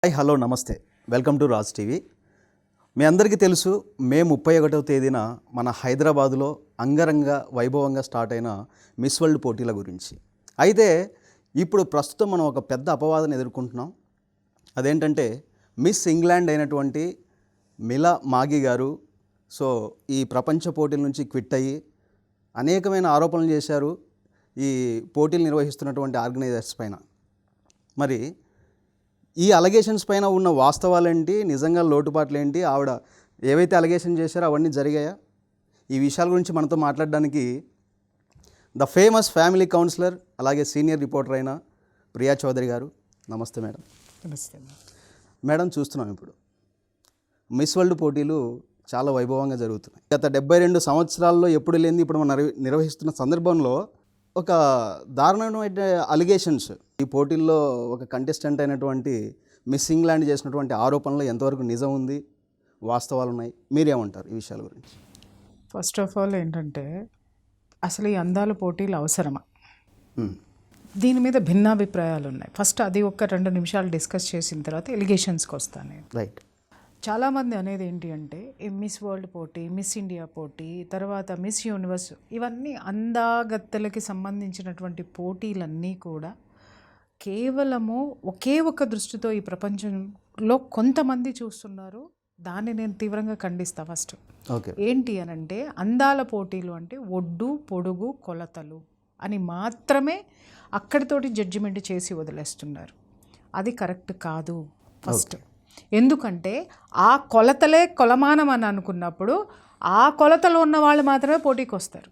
Hi hello నమస్తే welcome to Raj TV. మీ అందరికీ తెలుసు, మే 31వ తేదీన మన హైదరాబాదులో అంగరంగ వైభవంగా స్టార్ట్ అయిన మిస్ వరల్డ్ పోటీల గురించి. అయితే ఇప్పుడు ప్రస్తుతం మనం ఒక పెద్ద అపవాదం ఎదుర్కొంటున్నాం. అదేంటంటే మిస్ ఇంగ్లాండ్ అయినటువంటి మిలా మాగి గారు ఈ ప్రపంచ పోటీల నుంచి క్విట్ అయ్యి అనేకమైన ఆరోపణలు చేశారు ఈ పోటీలు నిర్వహిస్తున్నటువంటి ఆర్గనైజర్స్ పైన. మరి ఈ అలిగేషన్స్ పైన ఉన్న వాస్తవాలేంటి, నిజంగా లోటుపాట్లు ఏంటి, ఆవిడ ఏవైతే అలిగేషన్ చేశారో అవన్నీ జరిగాయా? ఈ విషయాల గురించి మనతో మాట్లాడడానికి ద ఫేమస్ ఫ్యామిలీ కౌన్సిలర్ అలాగే సీనియర్ రిపోర్టర్ అయిన ప్రియా చౌదరి గారు. నమస్తే మేడం. నమస్తే మేడం, చూస్తున్నాం ఇప్పుడు మిస్ వరల్డ్ పోటీలు చాలా వైభవంగా జరుగుతున్నాయి. గత 72 సంవత్సరాల్లో ఎప్పుడు లేనిది ఇప్పుడు మనం నిర్వహిస్తున్న సందర్భంలో ఒక దారుణమైన అలిగేషన్స్. ఈ పోటీల్లో ఒక కంటెస్టెంట్ అయినటువంటి మిస్ ఇంగ్లాండ్ చేసినటువంటి ఆరోపణలు ఎంతవరకు నిజం ఉంది, వాస్తవాలు ఉన్నాయి, మీరేమంటారు ఈ విషయాల గురించి? ఫస్ట్ ఆఫ్ ఆల్ ఏంటంటే, అసలు ఈ అందాల పోటీలు అవసరమా? దీని మీద భిన్నాభిప్రాయాలు ఉన్నాయి. ఫస్ట్ అది ఒక 2 నిమిషాలు డిస్కస్ చేసిన తర్వాత ఎలిగేషన్స్కి వస్తాను నేను. రైట్. చాలామంది అనేది ఏంటి అంటే, ఈ మిస్ వరల్డ్ పోటీ, మిస్ ఇండియా పోటీ, తర్వాత మిస్ యూనివర్స్, ఇవన్నీ అందాగత్తెలకి సంబంధించినటువంటి పోటీలన్నీ కూడా కేవలము ఒకే ఒక దృష్టితో ఈ ప్రపంచంలో కొంతమంది చూస్తున్నారు. దాన్ని నేను తీవ్రంగా ఖండిస్తా. ఫస్ట్ ఏంటి అనంటే, అందాల పోటీలు అంటే ఒడ్డు పొడుగు కొలతలు అని మాత్రమే అక్కడితోటి జడ్జిమెంట్ చేసి వదిలేస్తున్నారు. అది కరెక్ట్ కాదు ఫస్ట్. ఎందుకంటే ఆ కొలతలే కొలమానం అని అనుకున్నప్పుడు ఆ కొలతలో ఉన్న వాళ్ళు మాత్రమే పోటీకి వస్తారు.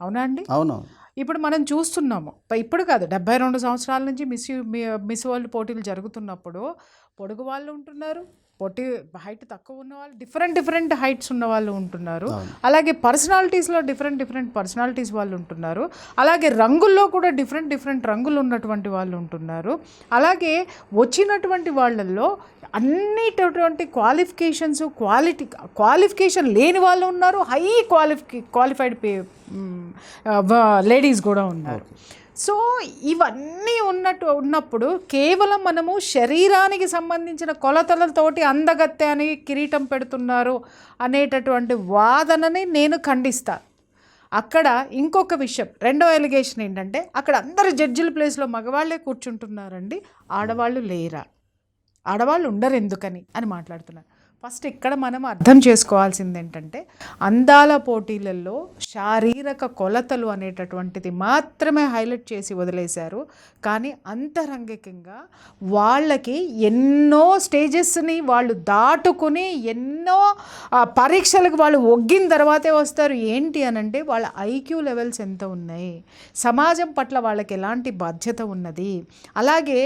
అవునా అండి? అవును. ఇప్పుడు మనం చూస్తున్నాము, ఇప్పుడు కాదు 72 సంవత్సరాల నుంచి మిస్ వరల్డ్ పోటీలు జరుగుతున్నప్పుడు పొడుగు వాళ్ళు ఉంటున్నారు, హైట్ తక్కువ ఉన్న వాళ్ళు, డిఫరెంట్ హైట్స్ ఉన్న వాళ్ళు ఉంటున్నారు. అలాగే పర్సనాలిటీస్లో డిఫరెంట్ పర్సనాలిటీస్ వాళ్ళు ఉంటున్నారు. అలాగే రంగుల్లో కూడా డిఫరెంట్ రంగులు ఉన్నటువంటి వాళ్ళు ఉంటున్నారు. అలాగే వచ్చినటువంటి వాళ్ళల్లో అన్నిటువంటి క్వాలిఫికేషన్ లేని వాళ్ళు ఉన్నారు, హై క్వాలిఫైడ్ లేడీస్ కూడా ఉన్నారు. సో ఇవన్నీ ఉన్నప్పుడు కేవలం మనము శరీరానికి సంబంధించిన కొలతలతోటి అందగత్తె అని కిరీటం పెడుతున్నారు అనేటటువంటి వాదనని నేను ఖండిస్తాను. అక్కడ ఇంకొక విషయం, రెండో ఎలిగేషన్ ఏంటంటే, అక్కడ అందరు జడ్జిల ప్లేస్లో మగవాళ్ళే కూర్చుంటున్నారండి, ఆడవాళ్ళు లేరా, ఆడవాళ్ళు ఉండరు ఎందుకని అని మాట్లాడుతున్నారు. ఫస్ట్ ఇక్కడ మనం అర్థం చేసుకోవాల్సింది ఏంటంటే, అందాల పోటీలలో శారీరక కొలతలు అనేటటువంటిది మాత్రమే హైలైట్ చేసి వదిలేశారు. కానీ అంతరంగికంగా వాళ్ళకి ఎన్నో స్టేజెస్ని వాళ్ళు దాటుకుని ఎన్నో పరీక్షలకు వాళ్ళు ఒగ్గిన తర్వాతే వస్తారు. ఏంటి అనంటే, వాళ్ళ ఐక్యూ లెవెల్స్ ఎంత ఉన్నాయి, సమాజం పట్ల వాళ్ళకి ఎలాంటి బాధ్యత ఉన్నది, అలాగే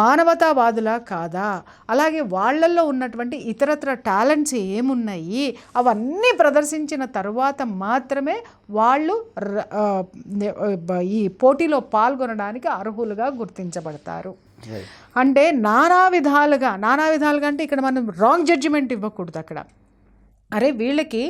మానవతావాదులా కాదా, అలాగే వాళ్ళల్లో ఉన్నటువంటి ఇతరత్ర టాలెంట్స్ ఏమున్నాయి, అవన్నీ ప్రదర్శించిన తర్వాత మాత్రమే వాళ్ళు ఈ పోటీలో పాల్గొనడానికి అర్హులుగా గుర్తించబడతారు. అంటే నానా విధాలుగా అంటే ఇక్కడ మనం రాంగ్ జడ్జిమెంట్ ఇవ్వకూడదు. అక్కడ అరే వీళ్ళకి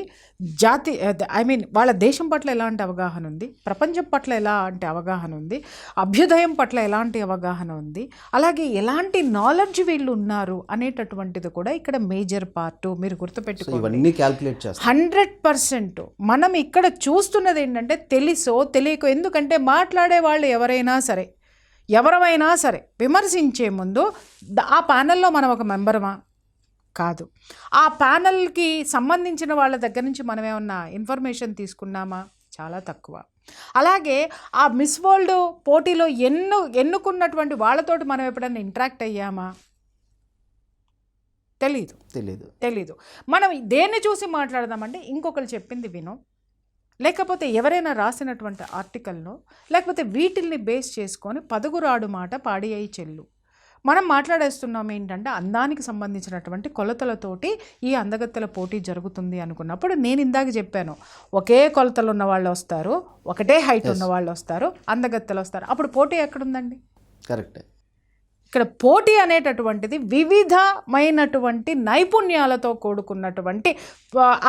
వాళ్ళ దేశం పట్ల ఎలాంటి అవగాహన ఉంది, ప్రపంచం పట్ల ఎలాంటి అవగాహన ఉంది, అభ్యుదయం పట్ల ఎలాంటి అవగాహన ఉంది, అలాగే ఎలాంటి నాలెడ్జ్ వీళ్ళు ఉన్నారు అనేటటువంటిది కూడా ఇక్కడ మేజర్ పార్ట్. మీరు గుర్తుపెట్టుకోండి, 100%. మనం ఇక్కడ చూస్తున్నది ఏంటంటే, తెలుసో తెలియకో, ఎందుకంటే మాట్లాడే వాళ్ళు ఎవరైనా సరే విమర్శించే ముందు ఆ ప్యానెల్లో మనం ఒక మెంబరమా కాదు, ఆ ప్యానెల్కి సంబంధించిన వాళ్ళ దగ్గర నుంచి మనం ఏమన్నా ఇన్ఫర్మేషన్ తీసుకున్నామా? చాలా తక్కువ. అలాగే ఆ మిస్ వరల్డ్ పోటీలో ఎన్నుకున్నటువంటి వాళ్ళతోటి మనం ఎప్పుడైనా ఇంటరాక్ట్ అయ్యామా? తెలీదు. మనం దేన్ని చూసి మాట్లాడదామంటే, ఇంకొకరు చెప్పింది వినో, లేకపోతే ఎవరైనా రాసినటువంటి ఆర్టికల్ను, లేకపోతే వీటిల్ని బేస్ చేసుకొని పదుగురాడు మాట పాడి అయి చెల్లు. మనం మాట్లాడేస్తున్నాం ఏంటంటే, అందానికి సంబంధించినటువంటి కొలతలతోటి ఈ అందగత్తెల పోటీ జరుగుతుంది అనుకున్నప్పుడు, నేను ఇందాక చెప్పాను, ఒకే కొలతలు ఉన్న వాళ్ళు వస్తారు, ఒకటే హైట్ ఉన్న వాళ్ళు వస్తారు, అందగత్తెలు వస్తారు. అప్పుడు పోటీ ఎక్కడుందండి? కరెక్ట్. ఇక్కడ పోటీ అనేటటువంటిది వివిధమైనటువంటి నైపుణ్యాలతో కూడుకున్నటువంటి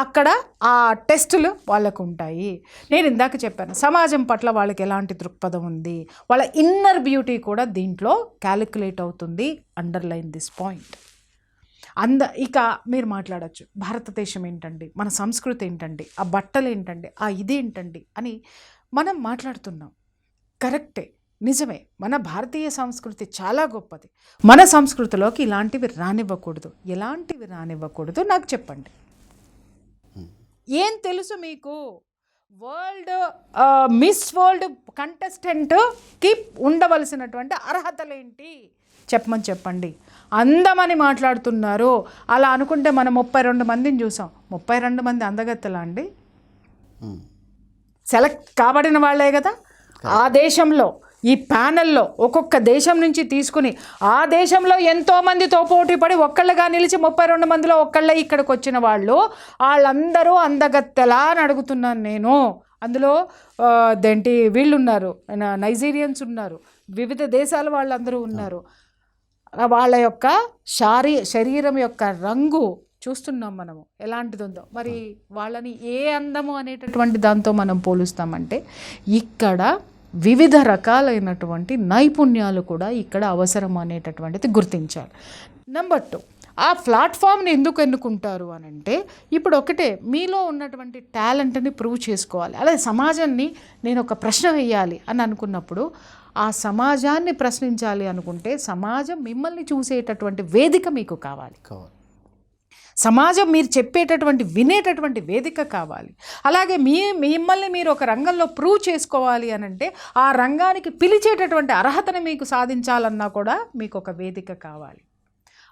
అక్కడ ఆ టెస్టులు వాళ్ళకు ఉంటాయి. నేను ఇందాక చెప్పాను, సమాజం పట్ల వాళ్ళకి ఎలాంటి దృక్పథం ఉంది, వాళ్ళ ఇన్నర్ బ్యూటీ కూడా దీంట్లో క్యాలిక్యులేట్ అవుతుంది. Underline this point. ఇక మీరు మాట్లాడచ్చు, భారతదేశం ఏంటండి, మన సంస్కృతి ఏంటండి, ఆ బట్టలు ఏంటండి, ఆ ఇదేంటండి అని మనం మాట్లాడుతున్నాం. కరెక్టే, నిజమే, మన భారతీయ సంస్కృతి చాలా గొప్పది. మన సంస్కృతిలోకి ఇలాంటివి రానివ్వకూడదు. ఎలాంటివి రానివ్వకూడదు నాకు చెప్పండి. ఏం తెలుసు మీకు? మిస్ వరల్డ్ కంటెస్టెంట్కి ఉండవలసినటువంటి అర్హతలేంటి చెప్పమని చెప్పండి. అందమని మాట్లాడుతున్నారు. అలా అనుకుంటే మనం 32 మందిని చూసాం. 32 మంది అందగత్తెలా అండి? సెలెక్ట్ కాబడిన వాళ్ళే కదా. ఆ దేశంలో ఈ ప్యానెల్లో ఒక్కొక్క దేశం నుంచి తీసుకుని ఆ దేశంలో ఎంతోమందితో పోటీ పడి ఒక్కళ్ళగా నిలిచి 32 మందిలో ఒక్కళ్ళే ఇక్కడికి వచ్చిన వాళ్ళందరూ అందగత్తెలా అని అడుగుతున్నాను నేను. అందులో వీళ్ళు ఉన్నారు, నైజీరియన్స్ ఉన్నారు, వివిధ దేశాల వాళ్ళందరూ ఉన్నారు. వాళ్ళ యొక్క శరీరం యొక్క రంగు చూస్తున్నాం మనము ఎలాంటిది ఉందో. మరి వాళ్ళని ఏ అందము అనేటటువంటి దాంతో మనం పోలుస్తామంటే ఇక్కడ వివిధ రకాలైనటువంటి నైపుణ్యాలు కూడా ఇక్కడ అవసరం అనేటటువంటిది గుర్తించాలి. నెంబర్ 2, ఆ ప్లాట్ఫామ్ని ఎందుకు ఎన్నుకుంటారు అని అంటే, ఇప్పుడు ఒకటే మీలో ఉన్నటువంటి టాలెంట్ని ప్రూవ్ చేసుకోవాలి. అలాగే సమాజాన్ని నేను ఒక ప్రశ్న వేయాలి అని అనుకున్నప్పుడు, ఆ సమాజాన్ని ప్రశ్నించాలి అనుకుంటే సమాజం మిమ్మల్ని చూసేటటువంటి వేదిక మీకు కావాలి. సమాజం మీరు చెప్పేటటువంటి వినేటటువంటి వేదిక కావాలి. అలాగే మిమ్మల్ని మీరు ఒక రంగంలో ప్రూవ్ చేసుకోవాలి అని అంటే ఆ రంగానికి పిలిచేటటువంటి అర్హతను మీకు సాధించాలన్నా కూడా మీకు ఒక వేదిక కావాలి.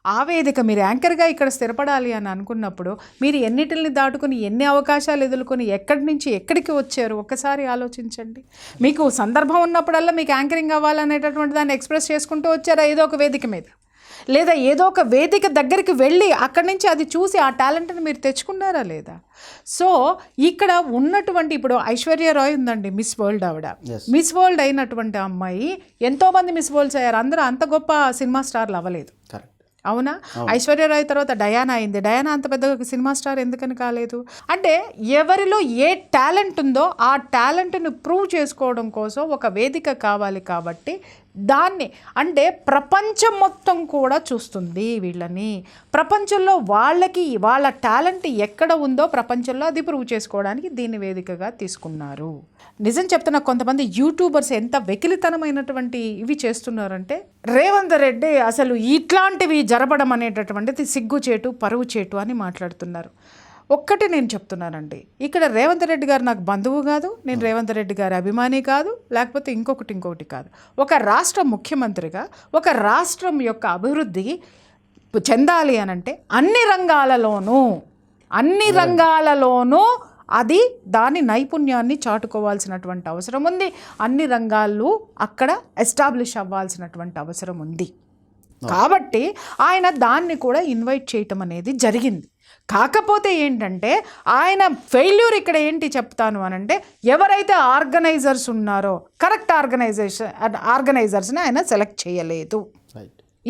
ఆ వేదిక మీరు యాంకర్గా ఇక్కడ స్థిరపడాలి అని అనుకున్నప్పుడు మీరు ఎన్నిటిని దాటుకుని ఎన్ని అవకాశాలు ఎదుర్కొని ఎక్కడి నుంచి ఎక్కడికి వచ్చారు ఒక్కసారి ఆలోచించండి. మీకు సందర్భం ఉన్నప్పుడల్లా మీకు యాంకరింగ్ అవ్వాలనేటటువంటి దాన్ని ఎక్స్ప్రెస్ చేసుకుంటూ వచ్చారా ఏదో ఒక వేదిక మీద, లేదా ఏదో ఒక వేదిక దగ్గరికి వెళ్ళి అక్కడి నుంచి అది చూసి ఆ టాలెంట్ని మీరు తెచ్చుకున్నారా లేదా? సో ఇక్కడ ఉన్నటువంటి ఇప్పుడు ఐశ్వర్య రాయ్ ఉందండి, మిస్ వరల్డ్. ఆవిడ మిస్ వరల్డ్ అయినటువంటి అమ్మాయి, ఎంతోమంది మిస్ వరల్డ్స్ అయ్యారు, అందరూ అంత గొప్ప సినిమా స్టార్లు అవ్వలేదు. అవునా? ఐశ్వర్య రాయ్ తర్వాత డయానా అయింది. డయానా అంత పెద్ద సినిమా స్టార్ ఎందుకని కాలేదు అంటే ఎవరిలో ఏ టాలెంట్ ఉందో ఆ టాలెంట్ని ప్రూవ్ చేసుకోవడం కోసం ఒక వేదిక కావాలి. కాబట్టి దాన్ని అంటే ప్రపంచం మొత్తం కూడా చూస్తుంది వీళ్ళని. ప్రపంచంలో వాళ్ళ టాలెంట్ ఎక్కడ ఉందో ప్రపంచంలో అది ప్రూవ్ చేసుకోవడానికి దీన్ని వేదికగా తీసుకున్నారు. నిజం చెప్తున్నా, కొంతమంది యూట్యూబర్స్ ఎంత వెకిలితనమైనటువంటి ఇవి చేస్తున్నారంటే, రేవంత్ రెడ్డి అసలు ఇట్లాంటివి జరపడం అనేటటువంటిది సిగ్గుచేటు పరువు చేటు అని మాట్లాడుతున్నారు. ఒక్కటి నేను చెప్తున్నానండి, ఇక్కడ రేవంత్ రెడ్డి గారు నాకు బంధువు కాదు, నేను రేవంత్ రెడ్డి గారి అభిమాని కాదు, లేకపోతే ఇంకొకటి కాదు. ఒక రాష్ట్ర ముఖ్యమంత్రిగా ఒక రాష్ట్రం యొక్క అభివృద్ధి చెందాలి అనంటే అన్ని రంగాలలోనూ అది దాని నైపుణ్యాన్ని చాటుకోవాల్సినటువంటి అవసరం ఉంది. అన్ని రంగాలు అక్కడ ఎస్టాబ్లిష్ అవ్వాల్సినటువంటి అవసరం ఉంది. కాబట్టి ఆయన దాన్ని కూడా ఇన్వైట్ చేయటం అనేది జరిగింది. కాకపోతే ఏంటంటే ఆయన ఫెయిల్యూర్ ఇక్కడ ఏంటి చెప్తాను అనంటే, ఎవరైతే ఆర్గనైజర్స్ ఉన్నారో కరెక్ట్ ఆర్గనైజర్స్ని ఆయన సెలెక్ట్ చేయలేదు.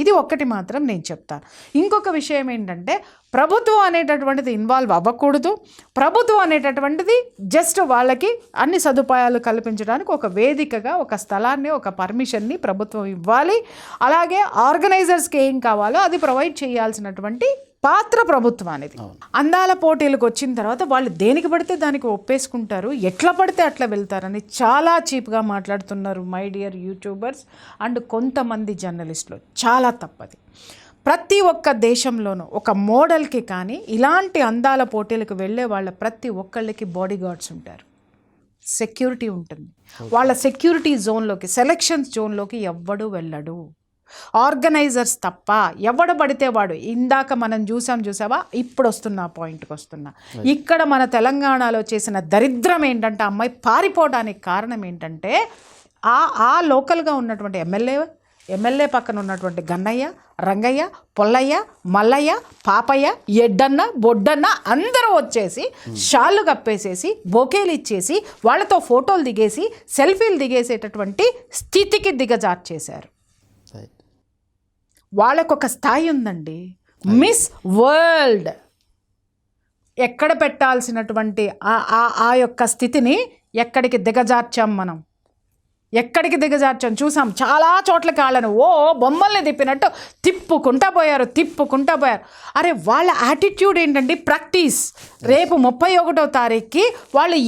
ఇది ఒక్కటి మాత్రం నేను చెప్తాను. ఇంకొక విషయం ఏంటంటే, ప్రభుత్వం అనేటటువంటిది ఇన్వాల్వ్ అవ్వకూడదు. ప్రభుత్వం అనేటటువంటిది జస్ట్ వాళ్ళకి అన్ని సదుపాయాలు కల్పించడానికి ఒక వేదికగా ఒక స్థలాన్ని ఒక పర్మిషన్ని ప్రభుత్వం ఇవ్వాలి. అలాగే ఆర్గనైజర్స్కి ఏం కావాలో అది ప్రొవైడ్ చేయాల్సినటువంటి పాత్ర ప్రభుత్వానికి. అందాల పోటీలకు వచ్చిన తర్వాత వాళ్ళు దేనికి పడితే దానికి ఒప్పేసుకుంటారు, ఎట్లా పడితే అట్లా వెళ్తారని చాలా చీప్గా మాట్లాడుతున్నారు మై డియర్ యూట్యూబర్స్ అండ్ కొంతమంది జర్నలిస్టులు. చాలా తప్పది. ప్రతి ఒక్క దేశంలోనూ ఒక మోడల్కి కానీ ఇలాంటి అందాల పోటీలకు వెళ్ళే వాళ్ళ ప్రతి ఒక్కళ్ళకి బాడీ గార్డ్స్ ఉంటారు, సెక్యూరిటీ ఉంటుంది. వాళ్ళ సెక్యూరిటీ జోన్లోకి, సెలెక్షన్స్ జోన్లోకి ఎవ్వడు వెళ్ళడు, ఆర్గనైజర్స్ తప్ప. ఎవడు పడితే వాడు. ఇందాక మనం చూసావా, ఇప్పుడు వస్తున్నా పాయింట్కి వస్తున్నా. ఇక్కడ మన తెలంగాణలో చేసిన దరిద్రం ఏంటంటే, అమ్మాయి పారిపోవడానికి కారణం ఏంటంటే, ఆ లోకల్గా ఉన్నటువంటి ఎమ్మెల్యే పక్కన ఉన్నటువంటి గన్నయ్య, రంగయ్య, పొల్లయ్య, మల్లయ్య, పాపయ్య, ఎడ్డన్న, బొడ్డన్న అందరూ వచ్చేసి షాళ్ళు కప్పేసేసి బొకేలు ఇచ్చేసి వాళ్ళతో ఫోటోలు దిగేసి సెల్ఫీలు దిగేసేటటువంటి స్థితికి దిగజార్చేశారు. వాళ్ళకొక స్థాయి ఉందండి. మిస్ వరల్డ్ ఎక్కడ పెట్టాల్సినటువంటి ఆ యొక్క స్థితిని ఎక్కడికి దిగజార్చాం మనం, ఎక్కడికి దిగజార్చాం చూసాం. చాలా చోట్ల కాళ్ళను బొమ్మల్ని తిప్పినట్టు తిప్పుకుంటా పోయారు. అరే వాళ్ళ యాటిట్యూడ్ ఏంటండి, ప్రాక్టీస్. రేపు 31వ తారీఖుకి వాళ్ళు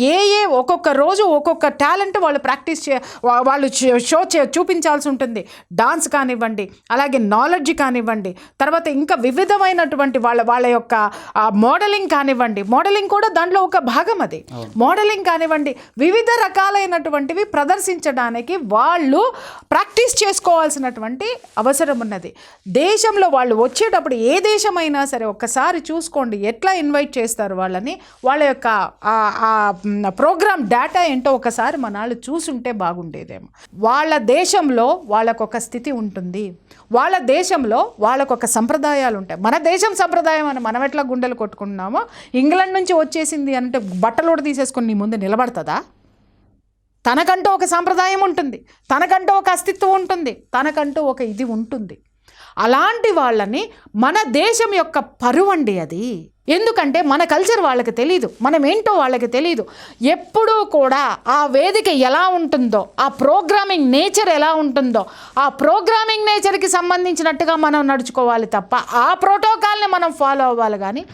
ఒక్కొక్క రోజు ఒక్కొక్క టాలెంట్ వాళ్ళు ప్రాక్టీస్ వాళ్ళు షో చూపించాల్సి ఉంటుంది. డాన్స్ కానివ్వండి, అలాగే నాలెడ్జ్ కానివ్వండి, తర్వాత ఇంకా వివిధమైనటువంటి వాళ్ళ యొక్క మోడలింగ్ కానివ్వండి, మోడలింగ్ కూడా దాంట్లో ఒక భాగం. అది మోడలింగ్ కానివ్వండి, వివిధ రకాలైనటువంటివి ప్రదర్శించడానికి వాళ్ళు ప్రాక్టీస్ చేసుకోవాల్సినటువంటి అవసరం ఉన్నది. దేశంలో వాళ్ళు వచ్చేటప్పుడు ఏ దేశమైనా సరే ఒక్కసారి చూసుకోండి ఎట్లా ఇన్వైట్ చేస్తారు వాళ్ళని, వాళ్ళ యొక్క ప్రోగ్రామ్ డేటా ఏంటో ఒకసారి మనాళ్ళు చూసుంటే బాగుండేదేమో. వాళ్ళ దేశంలో వాళ్ళకొక స్థితి ఉంటుంది, వాళ్ళ దేశంలో వాళ్ళకొక సంప్రదాయాలు ఉంటాయి. మన దేశం సంప్రదాయం అని మనం ఎట్లా గుండెలు కొట్టుకుంటున్నామో, ఇంగ్లాండ్ నుంచి వచ్చేసింది అంటే బట్టలోడు తీసేసుకొని నీ ముందు నిలబడుతుందా? తనకంటూ ఒక సాంప్రదాయం ఉంటుంది, తనకంటూ ఒక అస్తిత్వం ఉంటుంది, తనకంటూ ఒక ఇది ఉంటుంది. అలాంటి వాళ్ళని మన దేశం యొక్క పరువండి అది. ఎందుకంటే మన కల్చర్ వాళ్ళకి తెలీదు, మనం ఏంటో వాళ్ళకి తెలీదు. ఎప్పుడూ కూడా ఆ వేదిక ఎలా ఉంటుందో, ఆ ప్రోగ్రామింగ్ నేచర్ ఎలా ఉంటుందో, ఆ ప్రోగ్రామింగ్ నేచర్కి సంబంధించినట్టుగా మనం నడుచుకోవాలి తప్ప ఆ ప్రోటోకాల్ని మనం ఫాలో అవ్వాలి. కానీ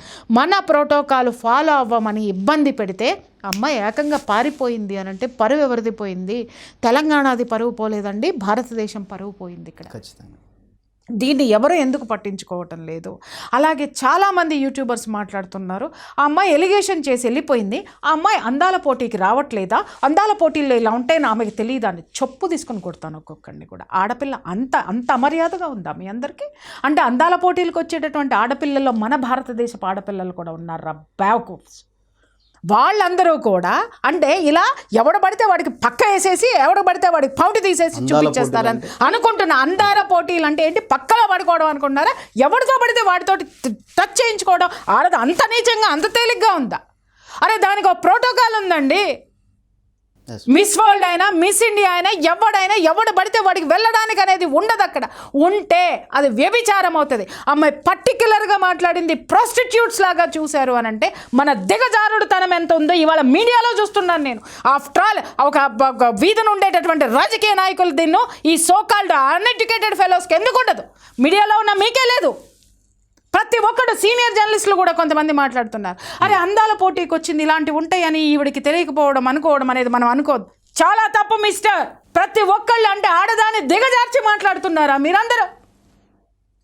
మన ప్రోటోకాల్ ఫాలో అవ్వమని ఇబ్బంది పెడితే అమ్మాయి ఏకంగా పారిపోయింది అని అంటే పరువు ఎవరిది పోయింది? తెలంగాణది పరువు పోలేదండి, భారతదేశం పరువు పోయింది ఇక్కడ. ఖచ్చితంగా దీన్ని ఎవరు ఎందుకు పట్టించుకోవటం లేదు? అలాగే చాలామంది యూట్యూబర్స్ మాట్లాడుతున్నారు, ఆ అమ్మాయి ఎలిగేషన్ చేసి వెళ్ళిపోయింది, ఆ అమ్మాయి అందాల పోటీకి రావట్లేదా, అందాల పోటీల్లో ఇలా ఉంటేనే ఆమెకు తెలియదు అని చెప్పు తీసుకొని కొడతాను ఒక్కొక్కడిని కూడా. ఆడపిల్ల అంత అమర్యాదగా ఉందా మీ అందరికీ? అంటే అందాల పోటీలకు వచ్చేటటువంటి ఆడపిల్లల్లో మన భారతదేశపు ఆడపిల్లలు కూడా ఉన్నారు బ్యావకూఫ్స్. వాళ్ళందరూ కూడా అంటే ఇలా ఎవడు పడితే వాడికి పక్క వేసేసి ఎవడు పడితే వాడికి పౌటి తీసేసి చూపించేస్తారని అనుకుంటున్నా. అందాల పోటీలు అంటే ఏంటి? పక్కలో పడుకోవడం అనుకుంటున్నారా? ఎవరితో పడితే వాడితోటి టచ్ చేయించుకోవడం ఆడది అంత నీచంగా అంత తేలిగ్గా ఉందా? అరే దానికి ఒక ప్రోటోకాల్ ఉందండి. మిస్ వరల్డ్ అయినా మిస్ ఇండియా అయినా ఎవడు పడితే వాడికి వెళ్ళడానికి అనేది ఉండదు. అక్కడ ఉంటే అది వ్యభిచారం అవుతుంది. అమ్మాయి పర్టిక్యులర్గా మాట్లాడింది ప్రాస్టిట్యూట్స్ లాగా చూశారు అని అంటే మన దిగజారుడుతనం ఎంత ఉందో ఇవాళ మీడియాలో చూస్తున్నాను నేను. ఆఫ్టర్ ఆల్ ఒక వీధిన ఉండేటటువంటి రాజకీయ నాయకులు దీన్ని ఈ సోకాల్డ్ అన్ఎడ్యుకేటెడ్ ఫెలోస్కి ఎందుకు ఉండదు? మీడియాలో ఉన్న మీకే లేదు. ప్రతి ఒక్కడు సీనియర్ జర్నలిస్టులు కూడా కొంతమంది మాట్లాడుతున్నారు, అరే అందాల పోటీకి వచ్చింది ఇలాంటివి ఉంటాయని ఈవిడికి తెలియకపోవడం అనుకోవడం అనేది మనం అనుకోవద్దు. చాలా తప్పు మిస్టర్. ప్రతి ఒక్కళ్ళు అంటే ఆడదాన్ని దిగజార్చి మాట్లాడుతున్నారా మీరందరూ?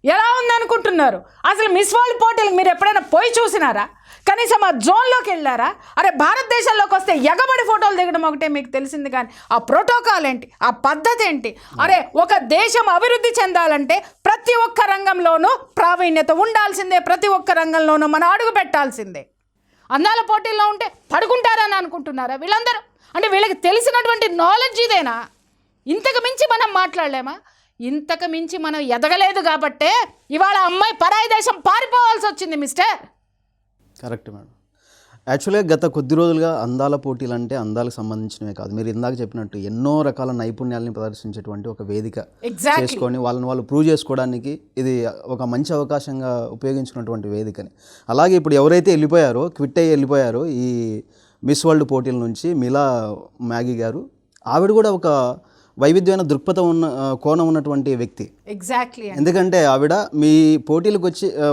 ఎలా ఉందనుకుంటున్నారు? అసలు మిస్ వరల్డ్ పోటీలకు మీరు ఎప్పుడైనా పోయి చూసినారా? కనీసం ఆ జోన్లోకి వెళ్ళారా? అరే భారతదేశంలోకి వస్తే ఎగబడి ఫోటోలు దిగడం ఒకటే మీకు తెలిసింది, కానీ ఆ ప్రోటోకాల్ ఏంటి, ఆ పద్ధతి ఏంటి? అరే ఒక దేశం అభివృద్ధి చెందాలంటే ప్రతి ఒక్క రంగంలోనూ ప్రావీణ్యత ఉండాల్సిందే, ప్రతి ఒక్క రంగంలోనూ మనం అడుగు పెట్టాల్సిందే. అందాల పోటీల్లో ఉంటే పడుకుంటారని అనుకుంటున్నారా వీళ్ళందరూ? అంటే వీళ్ళకి తెలిసినటువంటి నాలెడ్జ్ ఇదేనా? ఇంతకు మించి మనం మాట్లాడలేమా? ఇంతకు మించి మనం ఎదగలేదు కాబట్టే ఇవాళ అమ్మాయి పరాయి దేశం పారిపోవాల్సి వచ్చింది మిస్టర్. Correct madam. యాక్చువల్గా గత కొద్ది రోజులుగా అందాల పోటీలు అంటే అందాలకు సంబంధించినవే కాదు, మీరు ఇందాక చెప్పినట్టు ఎన్నో రకాల నైపుణ్యాలని ప్రదర్శించేటువంటి ఒక వేదిక చేసుకొని వాళ్ళని వాళ్ళు ప్రూవ్ చేసుకోవడానికి ఇది ఒక మంచి అవకాశంగా ఉపయోగించుకున్నటువంటి వేదికని. అలాగే ఇప్పుడు ఎవరైతే క్విట్ అయ్యి వెళ్ళిపోయారో ఈ మిస్ వరల్డ్ పోటీల నుంచి మిలా మ్యాగీ గారు, ఆవిడ కూడా ఒక వైవిధ్యమైన దృక్పథం కోణం ఉన్నటువంటి వ్యక్తి. ఎగ్జాక్ట్లీ. ఎందుకంటే ఆవిడ మీ పోటీలకు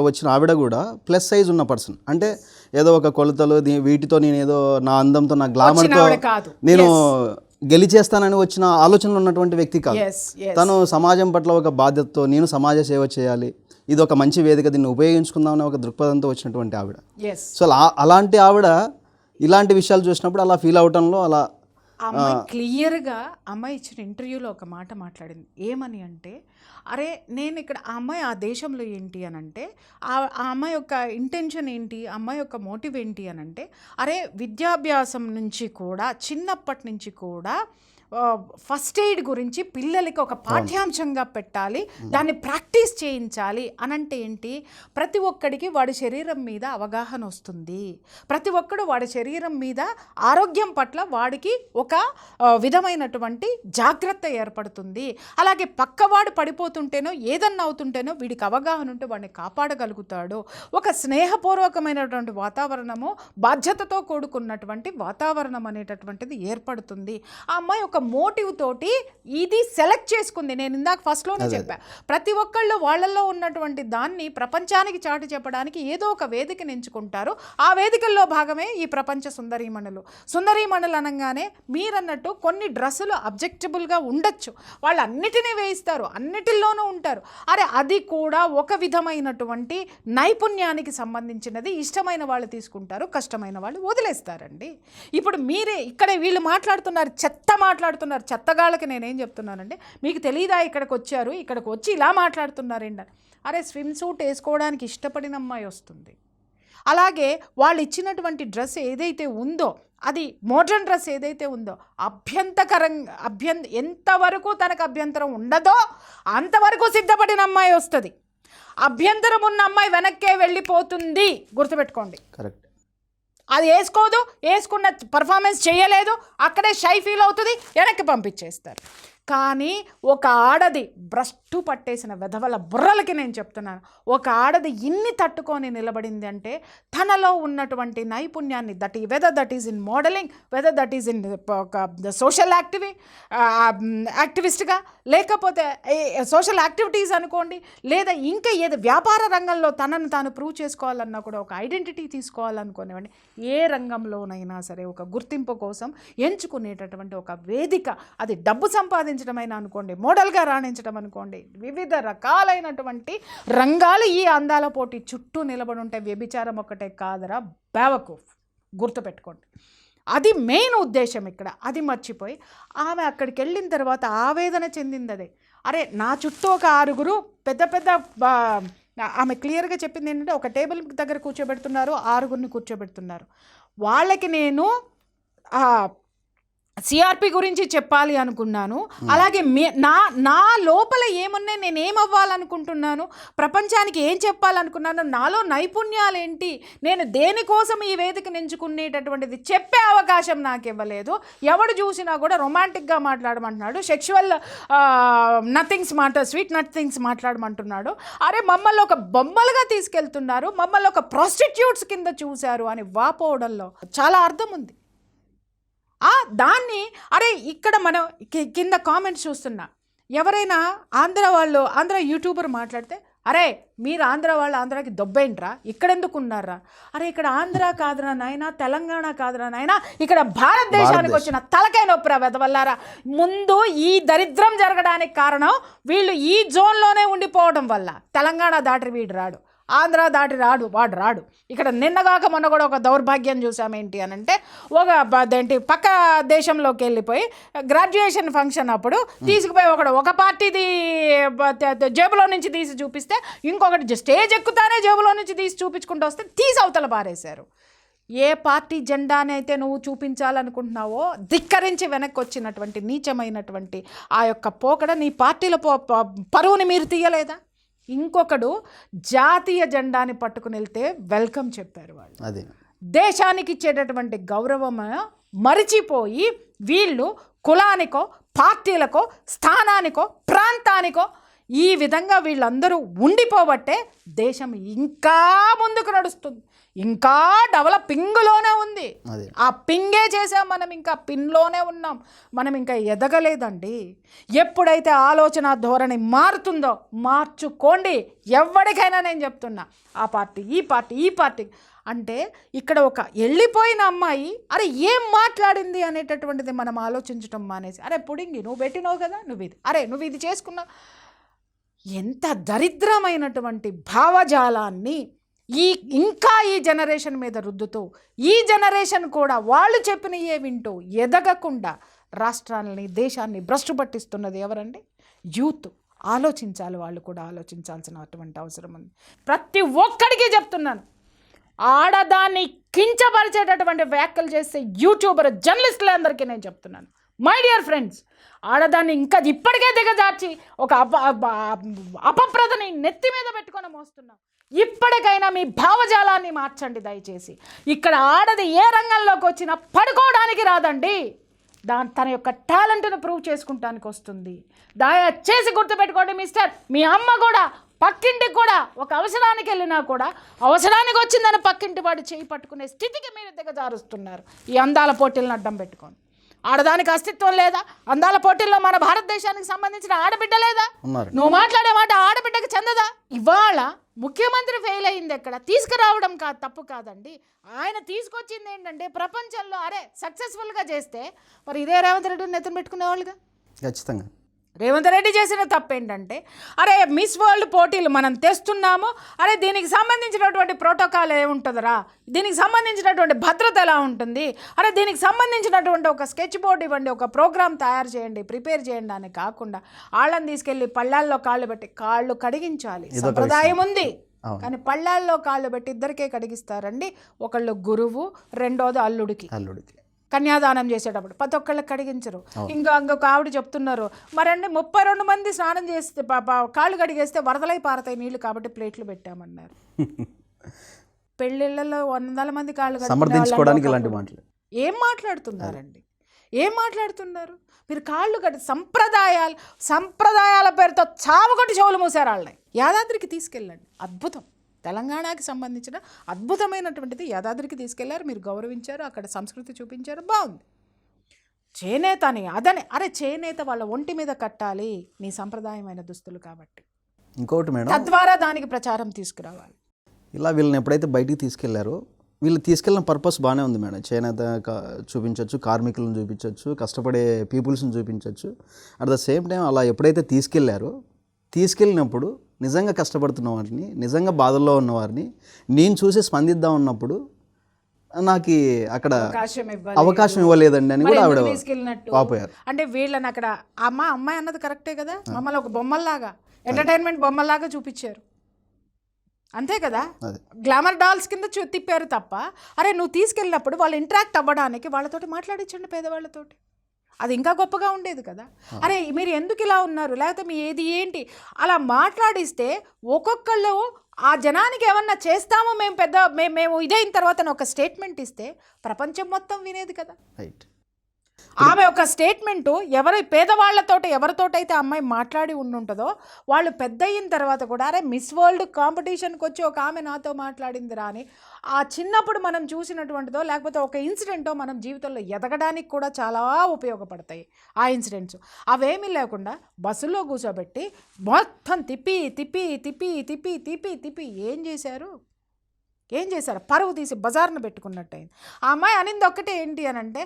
వచ్చిన ఆవిడ కూడా ప్లస్ సైజ్ ఉన్న పర్సన్. అంటే ఏదో ఒక కొలతలు వీటితో నేను ఏదో నా అందంతో నా గ్లామర్తో నేను గెలిచేస్తానని వచ్చిన ఆలోచనలు ఉన్నటువంటి వ్యక్తి కాదు. తను సమాజం పట్ల ఒక బాధ్యతతో నేను సమాజ సేవ చేయాలి, ఇది ఒక మంచి వేదిక, దీన్ని ఉపయోగించుకుందామని ఒక దృక్పథంతో వచ్చినటువంటి ఆవిడ. సో అలాంటి ఆవిడ ఇలాంటి విషయాలు చూసినప్పుడు అలా ఫీల్ అవటంలో అలా అమ్మాయి క్లియర్గా అమ్మాయి ఇచ్చిన ఇంటర్వ్యూలో ఒక మాట మాట్లాడింది. ఏమని అంటే, అరే నేను ఇక్కడ ఆ అమ్మాయి ఆ దేశంలో ఏంటి అని అంటే ఆ అమ్మాయి యొక్క ఇంటెన్షన్ ఏంటి, అమ్మాయి యొక్క మోటివ్ ఏంటి అని అంటే, అరే విద్యాభ్యాసం నుంచి కూడా చిన్నప్పటి నుంచి కూడా ఫస్ట్ ఎయిడ్ గురించి పిల్లలకి ఒక పాఠ్యాంశంగా పెట్టాలి, దాన్ని ప్రాక్టీస్ చేయించాలి అనంటే ఏంటి, ప్రతి ఒక్కడికి వాడి శరీరం మీద అవగాహన వస్తుంది, ప్రతి ఒక్కడు వాడి శరీరం మీద ఆరోగ్యం పట్ల వాడికి ఒక విధమైనటువంటి జాగ్రత్త ఏర్పడుతుంది. అలాగే పక్కవాడు పడిపోతుంటేనో ఏదన్నా అవుతుంటేనో వీడికి అవగాహన ఉంటే వాడిని కాపాడగలుగుతాడు. ఒక స్నేహపూర్వకమైనటువంటి వాతావరణము, బాధ్యతతో కూడుకున్నటువంటి వాతావరణం అనేటటువంటిది ఏర్పడుతుంది. ఆ అమ్మాయి ఒక మోటివ్ తోటి ఇది సెలెక్ట్ చేసుకుంది. నేను ఇందాక ఫస్ట్లోనే చెప్పా, ప్రతి ఒక్కళ్ళు వాళ్ళల్లో ఉన్నటువంటి దాన్ని ప్రపంచానికి చాటి చెప్పడానికి ఏదో ఒక వేదికను ఎంచుకుంటారు. ఆ వేదికల్లో భాగమే ఈ ప్రపంచ సుందరీమణులు. సుందరీమణులు అనగానే మీరన్నట్టు కొన్ని డ్రెస్సులు అబ్జెక్టబుల్గా ఉండొచ్చు, వాళ్ళు అన్నిటినీ వేయిస్తారు, అన్నిటిల్లోనూ ఉంటారు. అరే అది కూడా ఒక విధమైనటువంటి నైపుణ్యానికి సంబంధించినది. ఇష్టమైన వాళ్ళు తీసుకుంటారు, కష్టమైన వాళ్ళు వదిలేస్తారండి. ఇప్పుడు మీరే ఇక్కడ వీళ్ళు మాట్లాడుతున్నారు, చెత్త మాట్లాడుతున్నారు. చెత్తగాళ్ళకి నేనేం చెప్తున్నానంటే, మీకు తెలీదా ఇక్కడికి వచ్చారు, ఇక్కడికి వచ్చి ఇలా మాట్లాడుతున్నారేంటని. అరే స్విమ్ సూట్ వేసుకోవడానికి ఇష్టపడిన అమ్మాయి వస్తుంది. అలాగే వాళ్ళు ఇచ్చినటువంటి డ్రెస్ ఏదైతే ఉందో, అది మోడ్రన్ డ్రెస్ ఏదైతే ఉందో, ఎంతవరకు తనకు అభ్యంతరం ఉండదో అంతవరకు సిద్ధపడిన అమ్మాయి వస్తుంది. అభ్యంతరం ఉన్న అమ్మాయి వెనక్కే వెళ్ళిపోతుంది, గుర్తుపెట్టుకోండి. కరెక్ట్. అది వేసుకోదు, వేసుకున్న పర్ఫార్మెన్స్ చేయలేదు, అక్కడే షై ఫీల్ అవుతుంది, వెనక్కి పంపించేస్తారు. కానీ ఒక ఆడది భ్రష్టు పట్టేసిన వెధవల బుర్రలకి నేను చెప్తున్నాను, ఒక ఆడది ఇన్ని తట్టుకొని నిలబడింది అంటే తనలో ఉన్నటువంటి నైపుణ్యాన్ని, whether that is in modelling, whether that is in social యాక్టివిస్ట్గా, లేకపోతే సోషల్ యాక్టివిటీస్ అనుకోండి, లేదా ఇంకా ఏదో వ్యాపార రంగంలో తనను తాను ప్రూవ్ చేసుకోవాలన్నా కూడా, ఒక ఐడెంటిటీ తీసుకోవాలనుకోనివ్వండి, ఏ రంగంలోనైనా సరే ఒక గుర్తింపు కోసం ఎంచుకునేటటువంటి ఒక వేదిక. అది డబ్బు సంపాదించడమైనా అనుకోండి, మోడల్గా రాణించడం అనుకోండి, వివిధ రకాలైనటువంటి రంగాలు ఈ అందాల పోటీ చుట్టూ నిలబడి ఉంటాయి. వ్యభిచారం ఒకటే కాదరా బేవకూఫ్, గుర్తుపెట్టుకోండి. అది మెయిన్ ఉద్దేశం ఇక్కడ. అది మర్చిపోయి ఆమె అక్కడికి వెళ్ళిన తర్వాత ఆవేదన చెందింది అదే. అరే నా చుట్టూ ఒక 6 పెద్ద ఆమె క్లియర్గా చెప్పింది ఏంటంటే, ఒక టేబుల్ దగ్గర కూర్చోబెడుతున్నారు, 6 కూర్చోబెడుతున్నారు. వాళ్ళకి నేను సిఆర్పి గురించి చెప్పాలి అనుకున్నాను. అలాగే నా లోపల ఏమున్నాయి, నేను ఏమవ్వాలనుకుంటున్నాను, ప్రపంచానికి ఏం చెప్పాలనుకున్నాను, నాలో నైపుణ్యాలు ఏంటి, నేను దేనికోసం ఈ వేదికను ఎంచుకునేటటువంటిది చెప్పే అవకాశం నాకు ఇవ్వలేదు. ఎవడు చూసినా కూడా రొమాంటిక్గా మాట్లాడమంటున్నాడు, సెక్షువల్ స్వీట్ నథింగ్స్ మాట్లాడమంటున్నాడు. అరే మమ్మల్ని ఒక బొమ్మలుగా తీసుకెళ్తున్నారు, మమ్మల్ని ఒక ప్రాస్టిట్యూట్స్ కింద చూశారు అని వాపోవడంలో చాలా అర్థం ఉంది. దాన్ని అరే ఇక్కడ మనం కింద కామెంట్స్ చూస్తున్నా, ఎవరైనా ఆంధ్ర యూట్యూబర్ మాట్లాడితే, అరే మీరు ఆంధ్రాకి దొబ్బేంట్రా, ఇక్కడెందుకు ఉన్నారా, అరే ఇక్కడ ఆంధ్ర కాదురా నాయనా, తెలంగాణ కాదురా నాయనా, ఇక్కడ భారతదేశానికి వచ్చిన తలకాయ నొప్పిరా వెదవల్లారా. ముందు ఈ దరిద్రం జరగడానికి కారణం వీళ్ళు ఈ జోన్లోనే ఉండిపోవడం వల్ల. తెలంగాణ దాటి వీడు రాడు, ఆంధ్ర దాటి వాడు రాడు. ఇక్కడ నిన్నగాక మొన్న కూడా ఒక దౌర్భాగ్యం చూసామేంటి అని అంటే, పక్క దేశంలోకి వెళ్ళిపోయి గ్రాడ్యుయేషన్ ఫంక్షన్ అప్పుడు తీసుకుపోయి ఒక పార్టీది జేబులో నుంచి తీసి చూపిస్తే, ఇంకొకటి స్టేజ్ ఎక్కుతానే జేబులో నుంచి తీసి చూపించుకుంటూ వస్తే తీసి అవతల పారేశారు. ఏ పార్టీ జెండానైతే నువ్వు చూపించాలనుకుంటున్నావో ధిక్కరించి వెనక్కి వచ్చినటువంటి నీచమైనటువంటి ఆ యొక్క పోకడ నీ పార్టీల పరువుని మీరు తీయలేదా? ఇంకొకడు జాతీయ జెండాని పట్టుకుని వెళ్తే వెల్కమ్ చెప్పారు వాళ్ళు. అదే దేశానికి ఇచ్చేటటువంటి గౌరవం మరిచిపోయి వీళ్ళు కులానికో, పార్టీలకో, స్థానానికో, ప్రాంతానికో ఈ విధంగా వీళ్ళందరూ ఉండిపోబట్టే దేశం ఇంకా ముందుకు నడుస్తుంది, ఇంకా డెవలపింగ్లోనే ఉంది. ఆ పింగే చేసాం మనం, ఇంకా పిన్లోనే ఉన్నాం, మనం ఇంకా ఎదగలేదండి. ఎప్పుడైతే ఆలోచన ధోరణి మారుతుందో మార్చుకోండి. ఎవరికైనా నేను చెప్తున్నా, ఆ పార్టీ ఈ పార్టీ అంటే ఇక్కడ ఒక వెళ్ళిపోయిన అమ్మాయి అరే ఏం మాట్లాడింది అనేటటువంటిది మనం ఆలోచించడం మానేసి, అరే పుడింగి నువ్వు పెట్టినావు కదా, నువ్వు ఇది చేసుకున్నావు. ఎంత దరిద్రమైనటువంటి భావజాలాన్ని ఇంకా ఈ జనరేషన్ మీద రుద్దుతూ, ఈ జనరేషన్ కూడా వాళ్ళు చెప్పినయే వింటూ ఎదగకుండా రాష్ట్రాలని, దేశాన్ని భ్రష్టు పట్టిస్తున్నది ఎవరండి? యూత్. ఆలోచించాలి, వాళ్ళు కూడా ఆలోచించాల్సినటువంటి అవసరం ఉంది. ప్రతి ఒక్కడికి చెప్తున్నాను, ఆడదాన్ని కించపరిచేటటువంటి వ్యాఖ్యలు చేసే యూట్యూబర్ జర్నలిస్టులందరికీ నేను చెప్తున్నాను, మై డియర్ ఫ్రెండ్స్, ఆడదాన్ని ఇంకా ఇప్పటికే దిగజార్చి ఒక అపప్రదని నెత్తి మీద పెట్టుకొని మోస్తున్నాం. ఇప్పటికైనా మీ భావజాలాన్ని మార్చండి దయచేసి. ఇక్కడ ఆడది ఏ రంగంలోకి వచ్చినా పడుకోవడానికి రాదండి, తన యొక్క టాలెంట్ను ప్రూవ్ చేసుకుంటానికి వస్తుంది. దయచేసి గుర్తుపెట్టుకోండి మిస్టర్. మీ అమ్మ కూడా పక్కింటికి కూడా ఒక అవసరానికి వెళ్ళినా కూడా అవసరానికి వచ్చిందని పక్కింటి వాడు చేయి పట్టుకునే స్థితికి మీరు దిగజారుస్తున్నారు ఈ అందాల పోటీలను అడ్డం పెట్టుకొని. ఆడదానికి అస్తిత్వం లేదా? అందాల పోటీల్లో మన భారతదేశానికి సంబంధించిన ఆడబిడ్డ లేదా? నువ్వు మాట్లాడే మాట ఆడబిడ్డకి చెందదా? ఇవాళ ముఖ్యమంత్రి ఫెయిల్ అయింది ఎక్కడ? తీసుకురావడం తప్పు కాదండి. ఆయన తీసుకొచ్చింది ఏంటంటే ప్రపంచంలో సక్సెస్ఫుల్గా చేస్తే మరి ఇదే రేవంత్ రెడ్డిని నెత్తిన పెట్టుకునేవాళ్ళుగా. ఖచ్చితంగా రేవంత్ రెడ్డి చేసిన తప్పేంటంటే మిస్ వరల్డ్ పోటీలు మనం తెస్తున్నాము, దీనికి సంబంధించినటువంటి ప్రోటోకాల్ ఏముంటుందిరా, దీనికి సంబంధించినటువంటి భద్రత ఎలా ఉంటుంది, దీనికి సంబంధించినటువంటి ఒక స్కెచ్ బోర్డు ఇవ్వండి, ఒక ప్రోగ్రామ్ తయారు చేయండి, ప్రిపేర్ చేయండి అని కాకుండా వాళ్ళని తీసుకెళ్ళి పళ్ళాల్లో కాళ్ళు పెట్టి కాళ్ళు కడిగించాలి. సంప్రదాయం ఉంది కానీ పళ్ళాల్లో కాళ్ళు పెట్టి ఇద్దరికే కడిగిస్తారండి. ఒకళ్ళు గురువు, రెండోది అల్లుడికి కన్యాదానం చేసేటప్పుడు ప్రతి ఒక్కళ్ళకి కడిగించరు. ఇంకొక ఆవిడ చెప్తున్నారు మరండి 32 మంది స్నానం చేస్తే కాళ్ళు కడిగేస్తే వరదలై పారతాయి నీళ్లు కాబట్టి ప్లేట్లు పెట్టామన్నారు. పెళ్ళిళ్ళలో 100 మంది కాళ్ళు సమర్థించుకోవడానికి ఇలాంటి మాటలు ఏం మాట్లాడుతున్నారండి? ఏం మాట్లాడుతున్నారు మీరు? కాళ్ళు కడి సంప్రదాయాల పేరుతో చావకొట్టి చెవులు మూసారు వాళ్ళని. యాదాద్రికి తీసుకెళ్ళండి, అద్భుతం. తెలంగాణకి సంబంధించిన అద్భుతమైనటువంటిది యాదాద్రికి తీసుకెళ్లారు, మీరు గౌరవించారు, అక్కడ సంస్కృతి చూపించారు, బాగుంది. చేనేతని చేనేత వాళ్ళ ఒంటి మీద కట్టాలి నీ సంప్రదాయమైన దుస్తులు కాబట్టి. ఇంకోటి మేడం, తద్వారా దానికి ప్రచారం తీసుకురావాలి. ఇలా వీళ్ళని ఎప్పుడైతే బయటికి తీసుకెళ్లారో వీళ్ళు తీసుకెళ్ళిన పర్పస్ బాగానే ఉంది మేడం. చేనేత చూపించవచ్చు, కార్మికులను చూపించవచ్చు, కష్టపడే పీపుల్స్ని చూపించవచ్చు. అట్ ద సేమ్ టైం అలా ఎప్పుడైతే తీసుకెళ్ళినప్పుడు నిజంగా కష్టపడుతున్న వారిని, నిజంగా బాధల్లో ఉన్న వారిని నేను చూసి స్పందిద్దాం ఉన్నప్పుడు నాకు అక్కడ అవకాశం ఇవ్వలేదండి అని కూడా ఆవిడ వాపోయారు. అంటే వీళ్ళని అక్కడ అమ్మాయి అన్నది కరెక్టే కదా, మమ్మల్ని ఒక బొమ్మల్లాగా ఎంటర్టైన్మెంట్ బొమ్మల్లాగా చూపించారు అంతే కదా, గ్లామర్ డాల్స్ కింద తిప్పారు తప్ప నువ్వు తీసుకెళ్ళినప్పుడు వాళ్ళు ఇంటరాక్ట్ అవ్వడానికి వాళ్ళతోటి మాట్లాడించండి, పేదవాళ్ళతోటి. అది ఇంకా గొప్పగా ఉండేది కదా. మీరు ఎందుకు ఇలా ఉన్నారు, లేకపోతే మీ ఏంటి అలా మాట్లాడిస్తే ఒక్కొక్కళ్ళు ఆ జనానికి ఏమన్నా చేస్తామో మేము ఇదైన తర్వాత ఒక స్టేట్మెంట్ ఇస్తే ప్రపంచం మొత్తం వినేది కదా. రైట్. ఆమె ఒక స్టేట్మెంటు ఎవరితోటైతే అమ్మాయి మాట్లాడి ఉంటుందో వాళ్ళు పెద్ద అయిన తర్వాత కూడా మిస్ వరల్డ్ కాంపిటీషన్కి వచ్చి ఒక ఆమె నాతో మాట్లాడిందిరా అని ఆ చిన్నప్పుడు మనం చూసినటువంటిదో లేకపోతే ఒక ఇన్సిడెంటో మనం జీవితంలో ఎదగడానికి కూడా చాలా ఉపయోగపడతాయి ఆ ఇన్సిడెంట్స్. అవేమీ లేకుండా బస్సులో కూర్చోబెట్టి మొత్తం తిప్పి తిప్పి తిప్పి తిప్పి తిప్పి తిప్పి ఏం చేశారు? పరువు తీసి బజార్ను పెట్టుకున్నట్టయింది. ఆ అమ్మాయి అనింది ఒక్కటే ఏంటి అని అంటే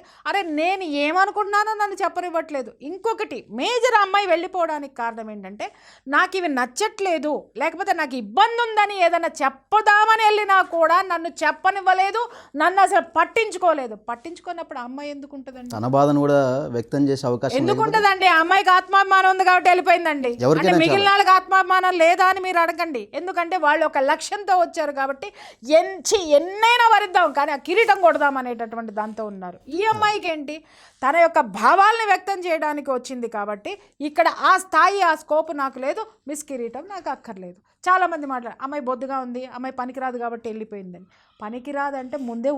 నేను ఏమనుకుంటున్నానో నన్ను చెప్పనివ్వట్లేదు. ఇంకొకటి మేజర్ అమ్మాయి వెళ్ళిపోవడానికి కారణం ఏంటంటే నాకు ఇవి నచ్చట్లేదు, లేకపోతే నాకు ఇబ్బంది ఉందని ఏదైనా చెప్పదామని వెళ్ళినా కూడా నన్ను చెప్పనివ్వలేదు, నన్ను అసలు పట్టించుకోనప్పుడు అమ్మాయి ఎందుకు ఉంటుందండి? తన బాధను కూడా వ్యక్తం చేసే అవకాశం ఎందుకు ఉంటుందండి? ఆ అమ్మాయికి ఆత్మాభిమానం ఉంది కాబట్టి వెళ్ళిపోయిందండి. మిగిలిన వాళ్ళకి ఆత్మాభిమానం లేదా అని మీరు అడగండి. ఎందుకంటే వాళ్ళు ఒక లక్ష్యంతో వచ్చారు కాబట్టి ఎన్నైనా వరిద్దాం కానీ ఆ కిరీటం కొడదాం అనేటటువంటి దాంతో ఉన్నారు. ఈ అమ్మాయికి ఏంటి, తన యొక్క భావాల్ని వ్యక్తం చేయడానికి వచ్చింది కాబట్టి ఇక్కడ ఆ స్థాయి ఆ స్కోప్ నాకు లేదు, మిస్ కిరీటం నాకు అక్కర్లేదు. చాలామంది మాట్లాడారు అమ్మాయి బొద్దుగా ఉంది, అమ్మాయి పనికిరాదు కాబట్టి వెళ్ళిపోయిందని. పనికిరాదంటే ముందే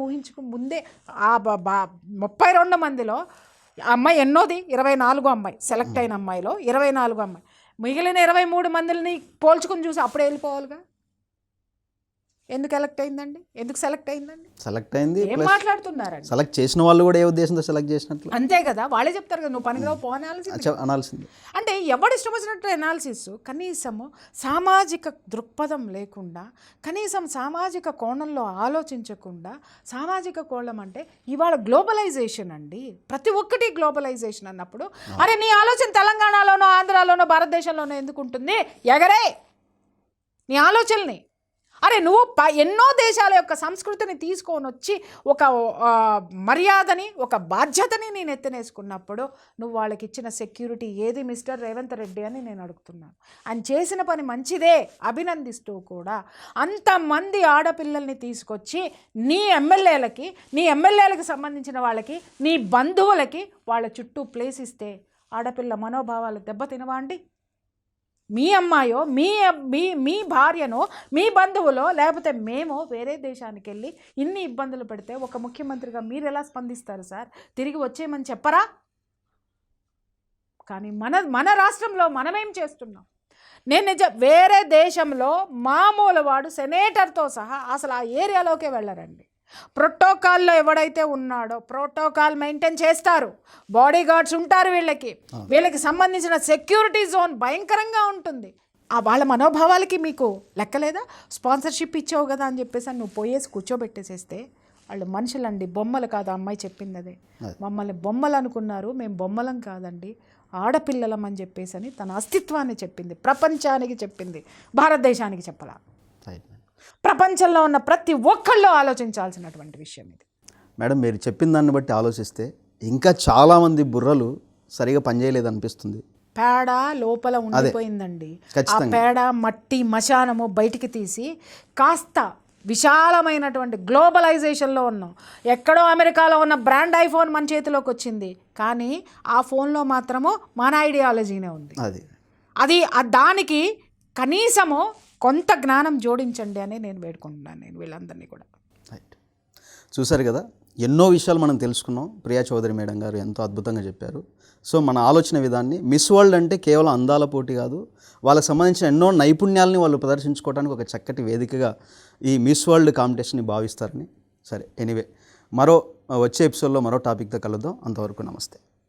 ముందే ఆ 32 మందిలో అమ్మాయి ఎన్నోది 24 అమ్మాయి సెలెక్ట్ అయిన అమ్మాయిలో 24 అమ్మాయి, మిగిలిన 23 మందిని పోల్చుకుని చూసి అప్పుడే వెళ్ళిపోవాలిగా. ఎందుకు సెలెక్ట్ అయిందండి? సెలెక్ట్ అయింది. ఏం మాట్లాడుతున్నారండి? సెలెక్ట్ చేసిన వాళ్ళు కూడా ఏ ఉద్దేశంతో సెలెక్ట్ చేసినట్లు అంతే కదా, వాళ్ళే చెప్తారు కదా నువ్వు పనికిరావు పో అనాల్సింది. అంటే ఎవడు ఇష్టం వచ్చినట్టు అనాలిసిస్. కనీసము సామాజిక దృక్పథం లేకుండా, కనీసం సామాజిక కోణంలో ఆలోచించకుండా, సామాజిక కోణం అంటే ఇవాళ గ్లోబలైజేషన్ అండి, ప్రతి ఒక్కటి గ్లోబలైజేషన్ అన్నప్పుడు నీ ఆలోచన తెలంగాణలోనో ఆంధ్రాలోనో భారతదేశంలోనో ఎందుకు ఉంటుంది? ఎగరే నీ ఆలోచనని. అరే నువ్వు ఎన్నో దేశాల యొక్క సంస్కృతిని తీసుకొని వచ్చి ఒక మర్యాదని, ఒక బాధ్యతని నేను ఎత్తనేసుకున్నప్పుడు నువ్వు వాళ్ళకి ఇచ్చిన సెక్యూరిటీ ఏది మిస్టర్ రేవంత్ రెడ్డి అని నేను అడుగుతున్నాను. ఆయన చేసిన పని మంచిదే, అభినందిస్తూ కూడా అంతమంది ఆడపిల్లల్ని తీసుకొచ్చి నీ ఎమ్మెల్యేలకు సంబంధించిన వాళ్ళకి, నీ బంధువులకి వాళ్ళ చుట్టూ ప్లేస్ ఇస్తే ఆడపిల్ల మనోభావాలు దెబ్బతినవా అండి? మీ అమ్మాయో మీ భార్యనో మీ బంధువులో లేకపోతే మేము వేరే దేశానికి వెళ్ళి ఇన్ని ఇబ్బందులు పెడితే ఒక ముఖ్యమంత్రిగా మీరు ఎలా స్పందిస్తారు సార్? తిరిగి వచ్చేయమని చెప్పరా? కానీ మన రాష్ట్రంలో మనమేం చేస్తున్నాం? వేరే దేశంలో మామూలు వాడు సెనేటర్తో సహా అసలు ఆ ఏరియాలోకే వెళ్ళరండి. ప్రోటోకాల్లో ఎవడైతే ఉన్నాడో ప్రోటోకాల్ మెయింటైన్ చేస్తారు, బాడీ గార్డ్స్ ఉంటారు, వీళ్ళకి సంబంధించిన సెక్యూరిటీ జోన్ భయంకరంగా ఉంటుంది. వాళ్ళ మనోభావాలకి మీకు లెక్కలేదా? స్పాన్సర్షిప్ ఇచ్చావు కదా అని చెప్పేసి నువ్వు పోయేసి కూర్చోబెట్టేసేస్తే వాళ్ళు మనుషులండి, బొమ్మలు కాదు. అమ్మాయి చెప్పింది అదే, మమ్మల్ని బొమ్మలు అనుకున్నారు, మేము బొమ్మలం కాదండి, ఆడపిల్లలం అని చెప్పేసి అని తన అస్తిత్వాన్ని చెప్పింది, ప్రపంచానికి చెప్పింది, భారతదేశానికి చెప్పలా. ప్రపంచంలో ఉన్న ప్రతి ఒక్కళ్ళు ఆలోచించాల్సినటువంటి విషయం ఇది. మేడం, మీరు చెప్పిన దాన్ని బట్టి ఆలోచిస్తే ఇంకా చాలామంది బుర్రలు సరిగా పనిచేయలేదు అనిపిస్తుంది. పేడ లోపల ఉండిపోయిందండి. ఆ పేడ, మట్టి, మశానము బయటికి తీసి కాస్త విశాలమైనటువంటి గ్లోబలైజేషన్లో ఉన్నాం. ఎక్కడో అమెరికాలో ఉన్న బ్రాండ్ ఐఫోన్ మన చేతిలోకి వచ్చింది, కానీ ఆ ఫోన్లో మాత్రము మన ఐడియాలజీనే ఉంది. అది దానికి కనీసము కొంత జ్ఞానం జోడించండి అని నేను వేడుకుంటున్నాను, నేను వీళ్ళందరినీ కూడా. చూసారు కదా, ఎన్నో విషయాలు మనం తెలుసుకున్నాం. ప్రియా చౌదరి మేడం గారు ఎంతో అద్భుతంగా చెప్పారు. సో మన ఆలోచన విధాన్ని, మిస్ వరల్డ్ అంటే కేవలం అందాల పోటీ కాదు, వాళ్ళకి సంబంధించిన ఎన్నో నైపుణ్యాలని వాళ్ళు ప్రదర్శించుకోవడానికి ఒక చక్కటి వేదికగా ఈ మిస్ వరల్డ్ కాంపిటీషన్ని భావిస్తారని. సరే, ఎనీవే, వచ్చే ఎపిసోడ్లో మరో టాపిక్తో కలుద్దాం. అంతవరకు నమస్తే.